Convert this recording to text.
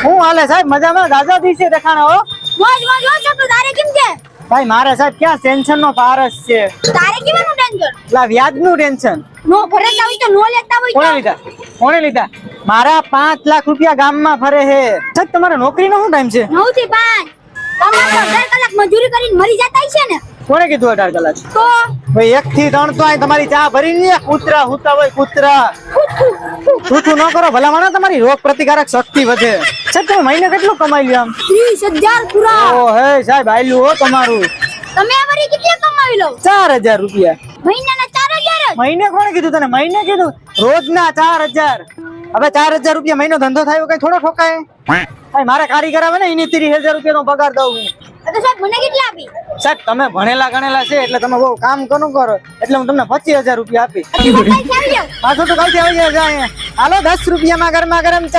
હું હાલે સાહેબ મજામાં દાદા દિવસે દેખાણા હો મોજ મોજ હો છોટુ તારે કેમ છે ભાઈ મારે સાહેબ ક્યાં ટેન્શન નો પારસ છે તારે કેવાનું ટેન્શન લા વ્યાજ નું ટેન્શન નો ભરતા હોય તો નો લેતા હોય કોણે લીધા મારા 5 લાખ રૂપિયા ગામમાં ફરે હે સાહેબ તમારા નોકરીનો શું ટાઈમ છે 9 થી 5 તમે તો 18 કલાક મજૂરી કરીને મરી જતા છે ને કોણે કીધું 18 કલાક તો ભાઈ 1 થી 3 તો આ તમારી ચા ભરી લે કૂતરા હુતા હોય કૂતરા છૂટું ન કરો ભલામણ તમારી રોગ પ્રતિકારક શક્તિ વધે સાહેબ તમે મહિને કેટલું કમાઈ લ્યો આમ 30000 પૂરા ઓ હે સાહેબ આયલું હો તમારું તમે વરી કેટલા કમાવી લો 4000 રૂપિયા મહિનાના 4000 મહિને કોણે કીધું તને મહિને કીધું રોજના 4000 હવે 4000 રૂપિયા મહિનો ધંધો થાય કઈ થોડો ઠોકાય ભાઈ મારે કારીગર આવે ને એની 30000 રૂપિયાનો પગાર દઉં હું તો સાહેબ મને કેટલા આપી સાહેબ તમે ભણેલા ગણેલા છે એટલે તમે બહુ કામ કોનું કરો એટલે હું તમને 25000 રૂપિયા આપી આવી જાવ પાછો તો કાલથી આવી જાય હાલો 10 રૂપિયામાં ગરમા ગરમ ચા